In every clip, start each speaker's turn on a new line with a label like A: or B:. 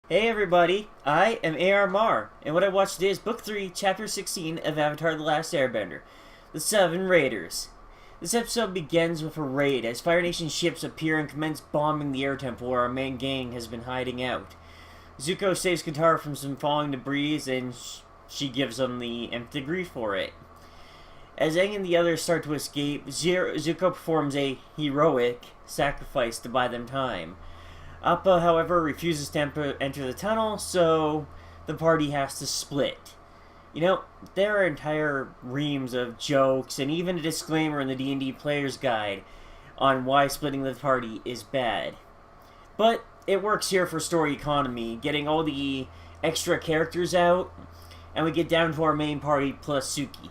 A: Hey everybody, I am AR Mar, and what I watched today is Book 3, Chapter 16 of Avatar The Last Airbender, The Seven Raiders. This episode begins with a raid as Fire Nation ships appear and commence bombing the air temple where our main gang has been hiding out. Zuko saves Katara from some falling debris and she gives him the nth degree for it. As Aang and the others start to escape, Zuko performs a heroic sacrifice to buy them time. Appa, however, refuses to enter the tunnel, so the party has to split. You know, there are entire reams of jokes and even a disclaimer in the D&D Player's Guide on why splitting the party is bad. But it works here for story economy, getting all the extra characters out, and we get down to our main party plus Suki.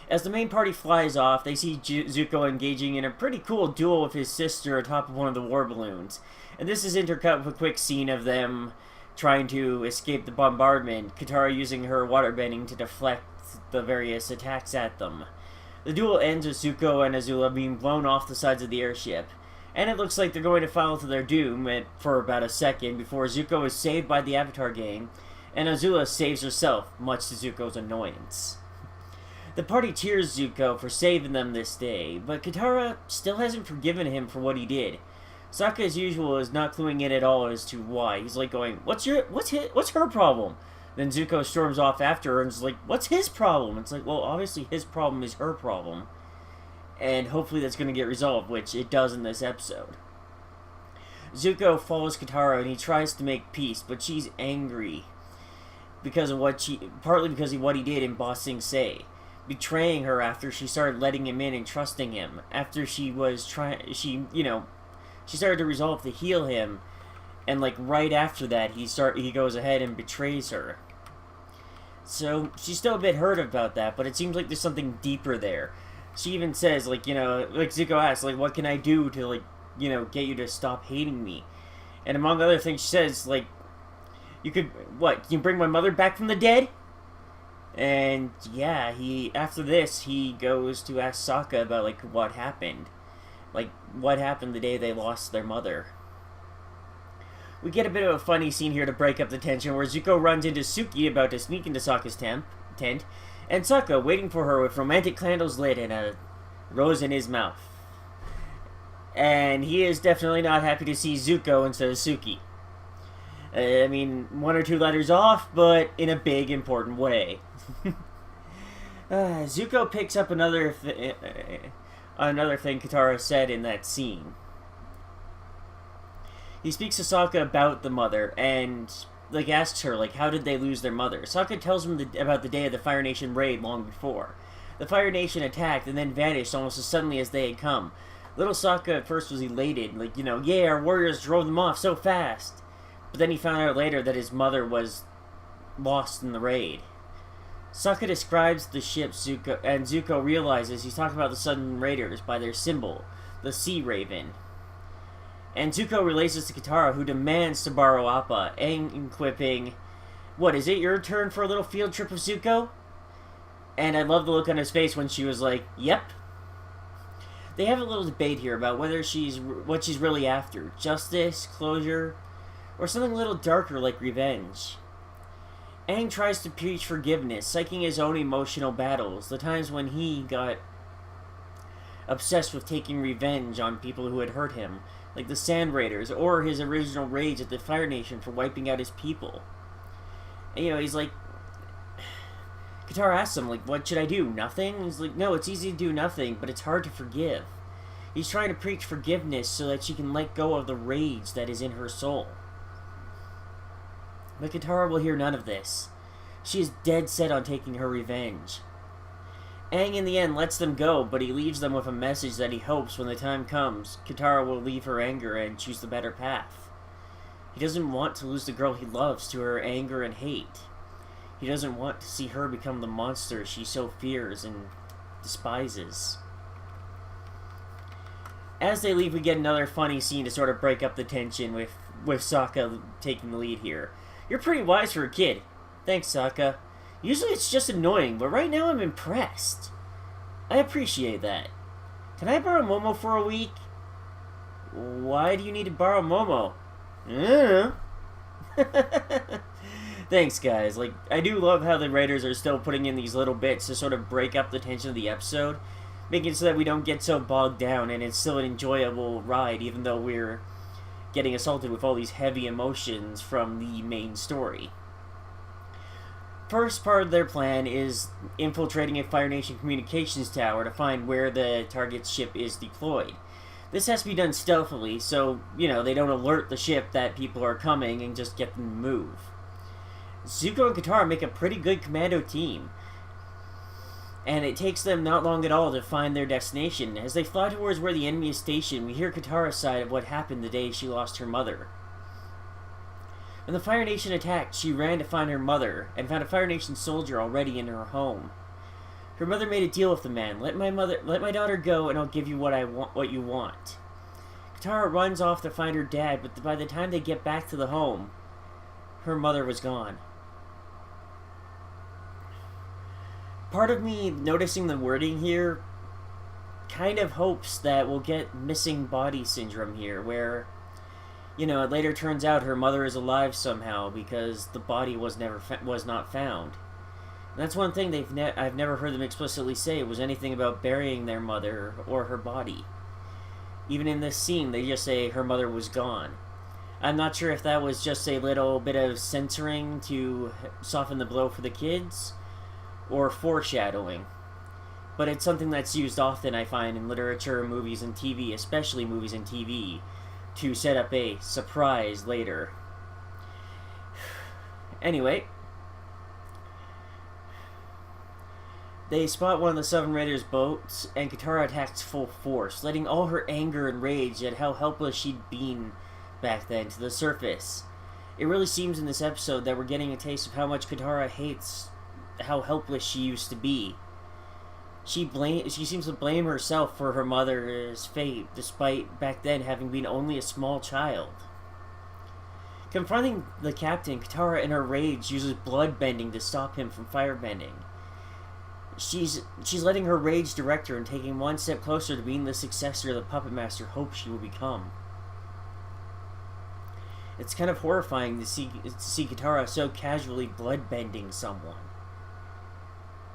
A: As the main party flies off, they see Zuko engaging in a pretty cool duel with his sister atop of one of the war balloons. And this is intercut with a quick scene of them trying to escape the bombardment, Katara using her waterbending to deflect the various attacks at them. The duel ends with Zuko and Azula being blown off the sides of the airship. And it looks like they're going to fall to their doom for about a second before Zuko is saved by the Avatar gang, and Azula saves herself, much to Zuko's annoyance. The party cheers Zuko for saving them this day, but Katara still hasn't forgiven him for what he did. Sokka, as usual, is not cluing in at all as to why. He's like going, what's her problem? Then Zuko storms off after her and is like, what's his problem? It's like, well, obviously his problem is her problem. And hopefully that's going to get resolved, which it does in this episode. Zuko follows Katara and he tries to make peace, but she's angry because of partly because of what he did in Ba Sing Se, betraying her after she started letting him in and trusting him. After she started to resolve to heal him, and like right after that, he goes ahead and betrays her. So she's still a bit hurt about that, but it seems like there's something deeper there. She even says, like Zuko asks, like, what can I do to, get you to stop hating me? And among other things, she says, like, can you bring my mother back from the dead? And yeah, after this, he goes to ask Sokka about, like, what happened. Like, what happened the day they lost their mother. We get a bit of a funny scene here to break up the tension, where Zuko runs into Suki about to sneak into Sokka's tent, and Sokka waiting for her with romantic candles lit and a rose in his mouth. And he is definitely not happy to see Zuko instead of Suki. I mean, one or two letters off, but in a big, important way. Zuko picks up another thing Katara said in that scene. He speaks to Sokka about the mother and asks her how did they lose their mother. Sokka tells him about the day of the Fire Nation raid long before. The Fire Nation attacked and then vanished almost as suddenly as they had come. Little Sokka at first was elated, yeah, our warriors drove them off so fast. But then he found out later that his mother was lost in the raid. Sokka describes the ship and Zuko realizes he's talking about the Sudden Raiders by their symbol, the Sea Raven. And Zuko relays this to Katara, who demands to borrow Appa, and quipping, what, is it your turn for a little field trip with Zuko? And I love the look on his face when she was like, yep. They have a little debate here about what she's really after, justice, closure, or something a little darker like revenge. Aang tries to preach forgiveness, citing his own emotional battles, the times when he got obsessed with taking revenge on people who had hurt him, like the Sand Raiders, or his original rage at the Fire Nation for wiping out his people. And, he's like, Katara asks him, what should I do? Nothing? He's like, no, it's easy to do nothing, but it's hard to forgive. He's trying to preach forgiveness so that she can let go of the rage that is in her soul. But Katara will hear none of this. She is dead set on taking her revenge. Aang in the end lets them go, but he leaves them with a message that he hopes when the time comes, Katara will leave her anger and choose the better path. He doesn't want to lose the girl he loves to her anger and hate. He doesn't want to see her become the monster she so fears and despises. As they leave, we get another funny scene to sort of break up the tension with Sokka taking the lead here. You're pretty wise for a kid. Thanks, Sokka. Usually it's just annoying, but right now I'm impressed. I appreciate that. Can I borrow Momo for a week? Why do you need to borrow Momo? Thanks, guys. Like, I do love how the writers are still putting in these little bits to sort of break up the tension of the episode, making it so that we don't get so bogged down and it's still an enjoyable ride, even though we're getting assaulted with all these heavy emotions from the main story. First part of their plan is infiltrating a Fire Nation communications tower to find where the target's ship is deployed. This has to be done stealthily, so, they don't alert the ship that people are coming and just get them to move. Zuko and Katara make a pretty good commando team, and it takes them not long at all to find their destination. As they fly towards where the enemy is stationed, we hear Katara's side of what happened the day she lost her mother. When the Fire Nation attacked, she ran to find her mother, and found a Fire Nation soldier already in her home. Her mother made a deal with the man. Let my daughter go, and I'll give you what you want. Katara runs off to find her dad, but by the time they get back to the home, her mother was gone. Part of me noticing the wording here kind of hopes that we'll get missing body syndrome here, where, it later turns out her mother is alive somehow because the body was not found. And that's one thing I've never heard them explicitly say was anything about burying their mother or her body. Even in this scene, they just say her mother was gone. I'm not sure if that was just a little bit of censoring to soften the blow for the kids, or foreshadowing. But it's something that's used often, I find, in literature, movies, and TV, especially movies and TV, to set up a surprise later. Anyway, they spot one of the Seven Raiders' boats, and Katara attacks full force, letting all her anger and rage at how helpless she'd been back then to the surface. It really seems in this episode that we're getting a taste of how much Katara hates how helpless she used to be. She seems to blame herself for her mother's fate, despite back then having been only a small child. Confronting the captain, Katara in her rage uses bloodbending to stop him from firebending. She's letting her rage direct her and taking one step closer to being the successor the Puppet Master hopes she will become. It's kind of horrifying to see Katara so casually bloodbending someone,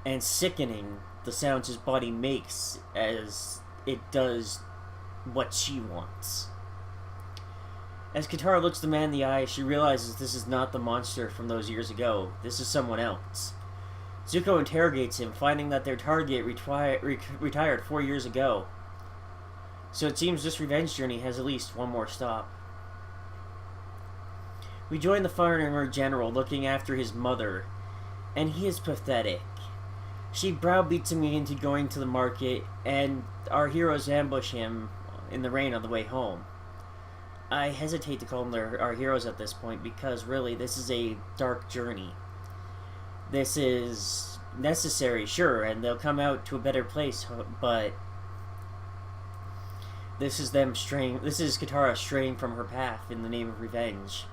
A: and sickening the sounds his body makes as it does what she wants. As Katara looks the man in the eye, she realizes this is not the monster from those years ago. This is someone else. Zuko interrogates him, finding that their target retired 4 years ago. So it seems this revenge journey has at least one more stop. We join the Fire General looking after his mother, and he is pathetic. She browbeats him into going to the market, and our heroes ambush him in the rain on the way home. I hesitate to call them our heroes at this point, because really, this is a dark journey. This is necessary, sure, and they'll come out to a better place, but this is Katara straying from her path in the name of revenge.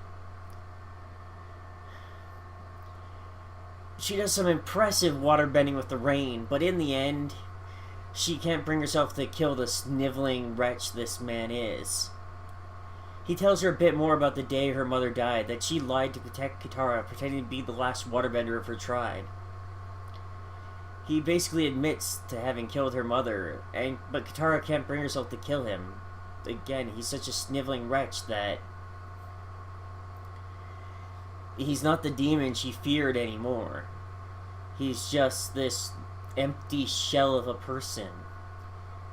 A: She does some impressive waterbending with the rain, but in the end, she can't bring herself to kill the sniveling wretch this man is. He tells her a bit more about the day her mother died, that she lied to protect Katara, pretending to be the last waterbender of her tribe. He basically admits to having killed her mother, but Katara can't bring herself to kill him. Again, he's such a sniveling wretch that he's not the demon she feared anymore. He's just this empty shell of a person.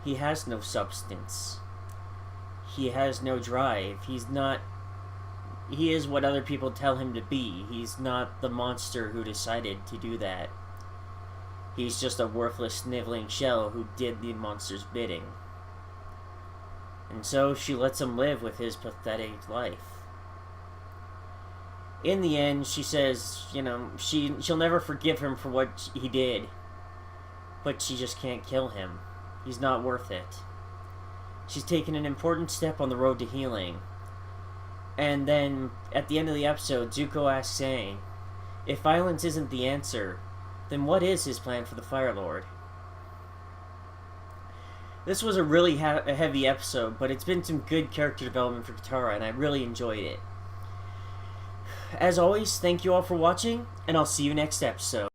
A: He has no substance. He has no drive. He is what other people tell him to be. He's not the monster who decided to do that. He's just a worthless sniveling shell who did the monster's bidding. And so she lets him live with his pathetic life. In the end, she says, she'll never forgive him for what he did, but she just can't kill him. He's not worth it. She's taken an important step on the road to healing. And then, at the end of the episode, Zuko asks Aang, if violence isn't the answer, then what is his plan for the Fire Lord? This was a really heavy episode, but it's been some good character development for Katara, and I really enjoyed it. as always, thank you all for watching, and I'll see you next episode.